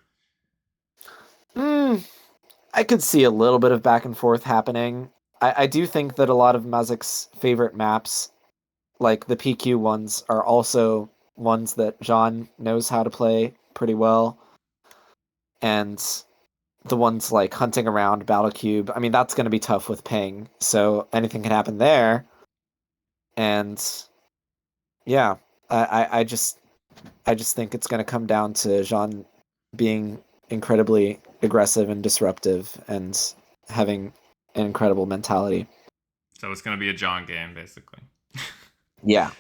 I could see a little bit of back and forth happening. I do think that a lot of Mazik's favorite maps, like the PQ ones, are also ones that Jean knows how to play pretty well. And the ones like hunting around Battle Cube, I mean, that's going to be tough with ping. So anything can happen there. And yeah, I just think it's going to come down to Jean being incredibly aggressive and disruptive and having an incredible mentality. So it's going to be a John game, basically. Yeah.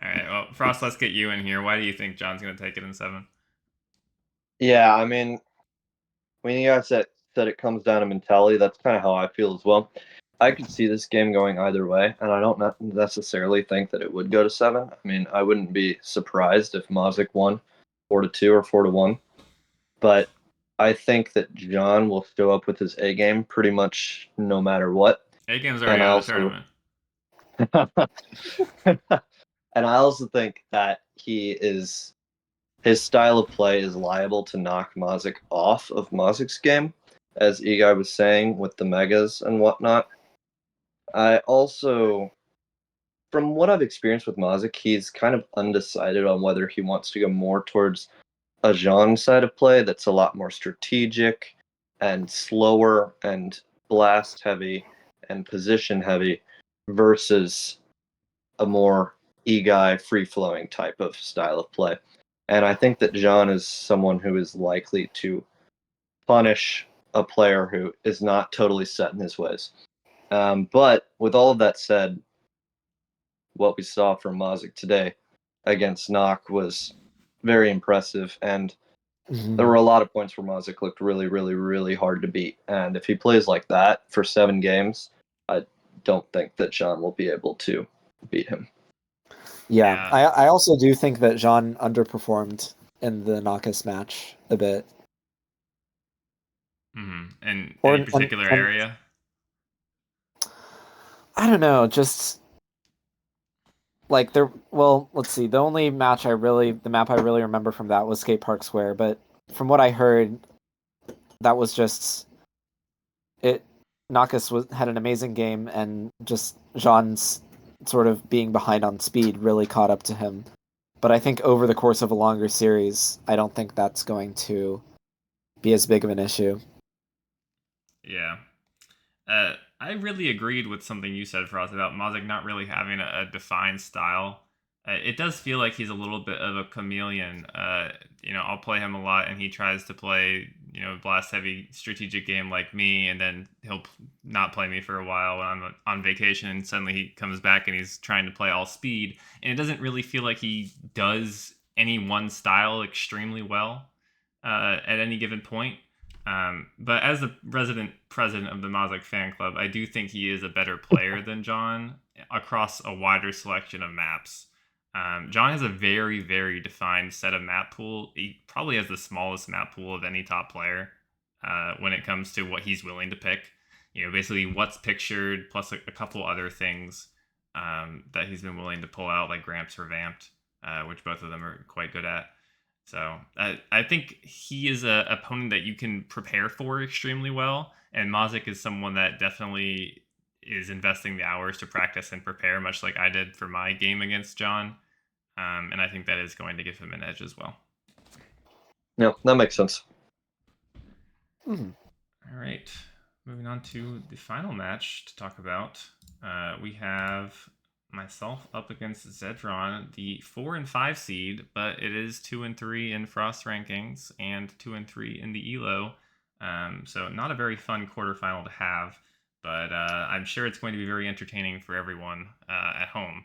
All right. Well, Frost, let's get you in here. Why do you think John's going to take it in 7? Yeah, I mean, when you guys said it comes down to mentality, that's kind of how I feel as well. I could see this game going either way, and I don't necessarily think that it would go to 7. I mean, I wouldn't be surprised if Mazik won 4-2 or 4-1, but I think that John will show up with his A game pretty much no matter what. A game's And already I out of the also tournament. and I also think that his style of play is liable to knock Mazik off of Mazik's game, as Eguy was saying with the megas and whatnot. I also, from what I've experienced with Mazik, he's kind of undecided on whether he wants to go more towards a Zhang side of play that's a lot more strategic and slower and blast heavy and position heavy versus a more Eguy free flowing type of style of play. And I think that John is someone who is likely to punish a player who is not totally set in his ways. But with all of that said, what we saw from Mazik today against Nock was very impressive, and there were a lot of points where Mazik looked really, really, really hard to beat. And if he plays like that for 7 games, I don't think that John will be able to beat him. Yeah. I also do think that Jean underperformed in the Nakas match a bit. Mm-hmm. And any particular area? I don't know, just like there. Well, let's see. The only map I really remember from that was Skate Park Square. But from what I heard, that was just it. Nakas had an amazing game, and just Jean's sort of being behind on speed really caught up to him. But I think over the course of a longer series, I don't think that's going to be as big of an issue. Yeah. I really agreed with something you said, Frost, about Mazik not really having a defined style. It does feel like he's a little bit of a chameleon. I'll play him a lot, and he tries to play, blast heavy strategic game like me, and then he'll not play me for a while when I'm on vacation, and suddenly he comes back and he's trying to play all speed, and it doesn't really feel like he does any one style extremely well at any given point. But as the resident president of the Mazik fan club, I do think he is a better player than John across a wider selection of maps. John has a very, very defined set of map pool. He probably has the smallest map pool of any top player when it comes to what he's willing to pick. Basically what's pictured plus a couple other things that he's been willing to pull out, like Gramps Revamped, which both of them are quite good at. So I think he is an opponent that you can prepare for extremely well, and Mazik is someone that definitely is investing the hours to practice and prepare, much like I did for my game against John. And I think that is going to give him an edge as well. Yeah, that makes sense. Mm-hmm. All right, moving on to the final match to talk about. We have myself up against Zedron, the 4 and 5 seed, but it is 2 and 3 in Frost rankings and 2 and 3 in the Elo. So not a very fun quarterfinal to have, but I'm sure it's going to be very entertaining for everyone at home.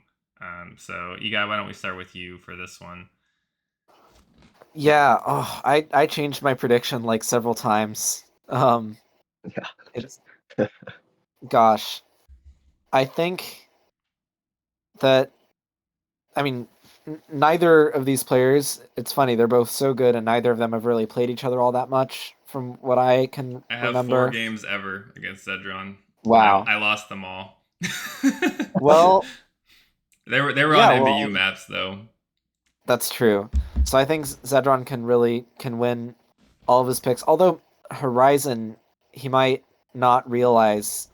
So Eguy, why don't we start with you for this one? Yeah, I changed my prediction like several times. Gosh, I think that, I mean, neither of these players, it's funny, they're both so good, and neither of them have really played each other all that much, from what I can I have remember. 4 games ever against Zedron. Wow. I lost them all. Well, they were on MBU maps though. That's true. So I think Zedron can win all of his picks. Although Horizon he might not realize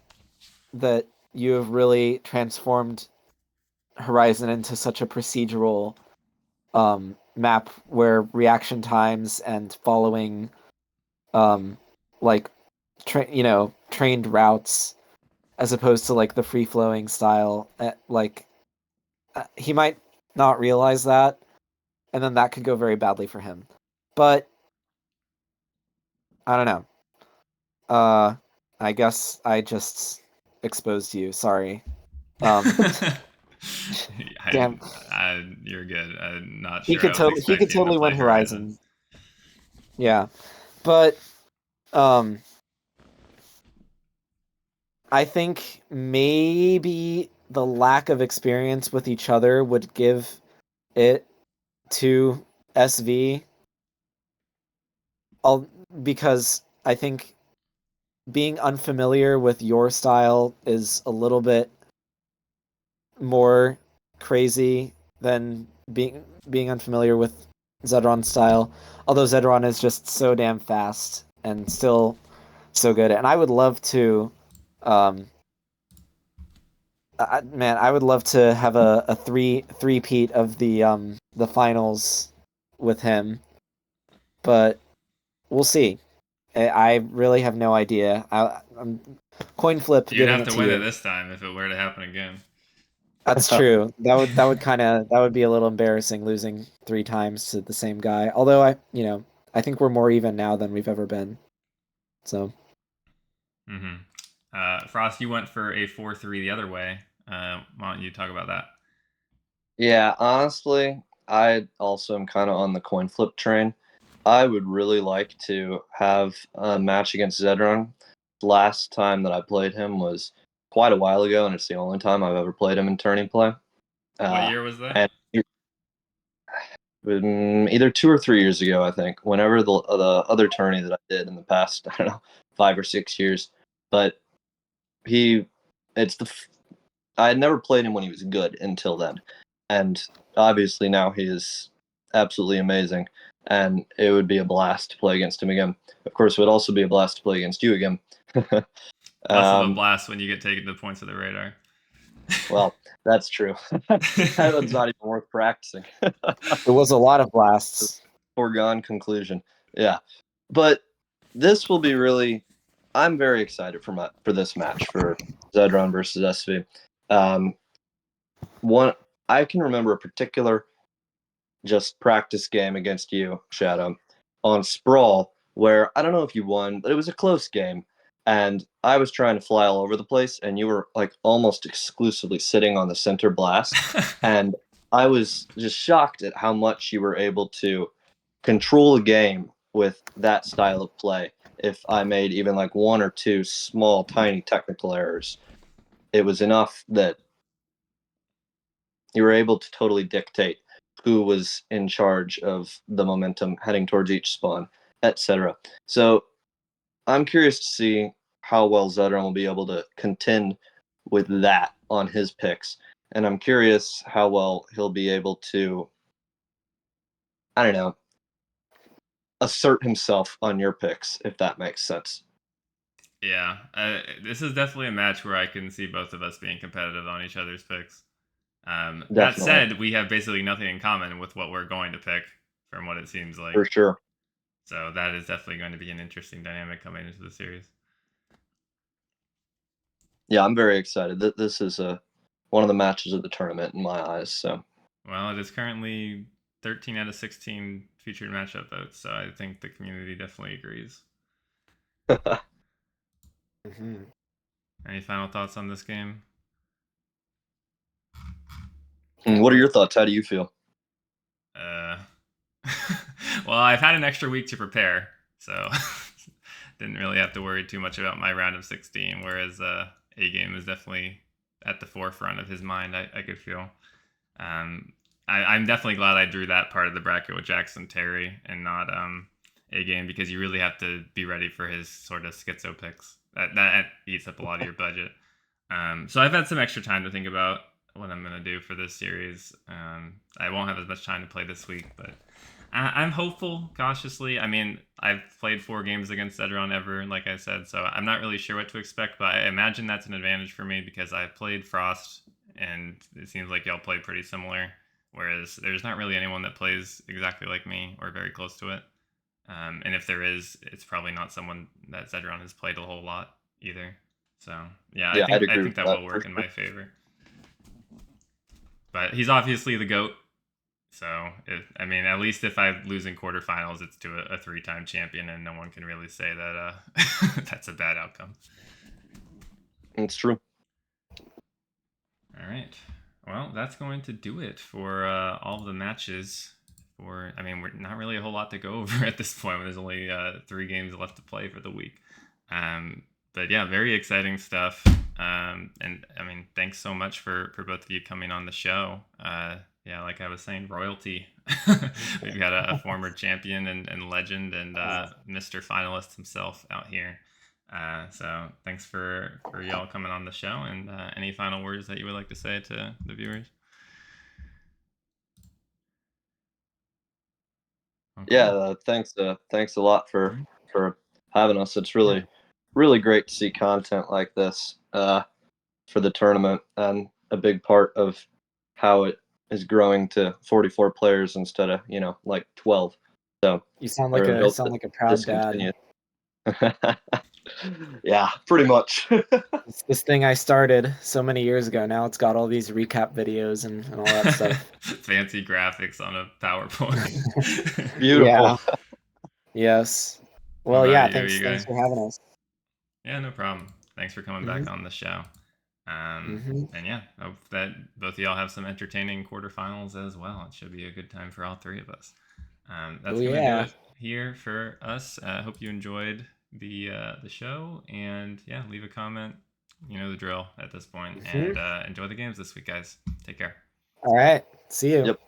that you have really transformed Horizon into such a procedural map where reaction times and following like trained routes as opposed to like the free flowing style. He might not realize that, and then that could go very badly for him. But I don't know. I guess I just exposed you. Sorry. Damn. You're good. I'm not He sure I could was expecting him to win play Horizon. Horizon. Yeah, but I think maybe the lack of experience with each other would give it to SV. Because I think being unfamiliar with your style is a little bit more crazy than being unfamiliar with Zedron's style. Although Zedron is just so damn fast and still so good, and I would love to, man, I would love to have a three-peat of the finals with him, but we'll see. I really have no idea. I'm coin flip You'd giving have it to to win it you. this time if it were to happen again. That's true. That would be a little embarrassing losing 3 times to the same guy. Although I think we're more even now than we've ever been. So. Frost, you went for a 4-3 the other way. Why don't you talk about that? Yeah, honestly, I also am kind of on the coin flip train. I would really like to have a match against Zedron. Last time that I played him was quite a while ago, and it's the only time I've ever played him in tourney play. What year was that? And either 2 or 3 years ago, I think. Whenever the other tourney that I did in the past, I don't know, 5 or 6 years. But I had never played him when he was good until then, and obviously now he is absolutely amazing, and it would be a blast to play against him again. Of course, it would also be a blast to play against you again. Less of a blast when you get taken to points of the radar. Well, that's true. That one's not even worth practicing. It was a lot of blasts. Foregone conclusion. Yeah, but this will be really. I'm very excited for this match for Zedron versus SV. One I can remember a particular just practice game against you, Shadow, on Sprawl, where I don't know if you won, but it was a close game. And I was trying to fly all over the place, and you were like almost exclusively sitting on the center blast. And I was just shocked at how much you were able to control a game with that style of play. If I made even like one or two small, tiny technical errors, it was enough that you were able to totally dictate who was in charge of the momentum heading towards each spawn, etc. So I'm curious to see how well Zedron will be able to contend with that on his picks. And I'm curious how well he'll be able to, I don't know, assert himself on your picks, if that makes sense. Yeah, this is definitely a match where I can see both of us being competitive on each other's picks. That said, we have basically nothing in common with what we're going to pick, from what it seems like. For sure. So that is definitely going to be an interesting dynamic coming into the series. Yeah, I'm very excited. This is one of the matches of the tournament in my eyes. So. Well, it is currently 13 out of 16 featured matchup votes, so I think the community definitely agrees. Mm-hmm. Any final thoughts on this game? What are your thoughts? How do you feel? Well, I've had an extra week to prepare, so didn't really have to worry too much about my round of 16, whereas A-Game is definitely at the forefront of his mind, I could feel. I'm definitely glad I drew that part of the bracket with Jackson Terry and not A-Game, because you really have to be ready for his sort of schizo picks. That eats up a lot of your budget. So I've had some extra time to think about what I'm going to do for this series. I won't have as much time to play this week, but I'm hopeful, cautiously. I mean, I've played 4 games against Edron ever, like I said, so I'm not really sure what to expect, but I imagine that's an advantage for me because I've played Frost, and it seems like y'all play pretty similar, whereas there's not really anyone that plays exactly like me or very close to it. And if there is, it's probably not someone that Zedron has played a whole lot either. So yeah, I Yeah, I'd think I agree think with that that will for work in sure. my favor. But he's obviously the GOAT. So, I mean, at least if I lose in quarterfinals, it's to a 3-time champion, and no one can really say that that's a bad outcome. It's true. All right. Well, that's going to do it for all of the matches. I mean, we're not really a whole lot to go over at this point. There's only 3 games left to play for the week. But yeah, very exciting stuff. And I mean, thanks so much for both of you coming on the show. Yeah, like I was saying, royalty. We've got a former champion and legend and Mr. Finalist himself out here. So thanks for y'all coming on the show, and any final words that you would like to say to the viewers? Okay. Yeah, thanks a lot for having us. It's really great to see content like this for the tournament, and a big part of how it is growing to 44 players instead of like 12. So You sound like we're a hope sound that like a proud this dad. continues. Yeah, pretty much. This thing I started so many years ago. Now it's got all these recap videos and all that stuff. Fancy graphics on a PowerPoint. Beautiful. Yeah. Yes. What Well, about yeah. you, Thanks Eguy? for having us. Yeah, no problem. Thanks for coming back Hmm. on the show. Hmm. And yeah, hope that both of y'all have some entertaining quarterfinals as well. It should be a good time for all 3 of us. Oh That's gonna do yeah. it here for us. Hope you enjoyed the show, and yeah, leave a comment. You know the drill at this point, Hmm. and enjoy the games this week, guys. Take care. All right. See you. Yep.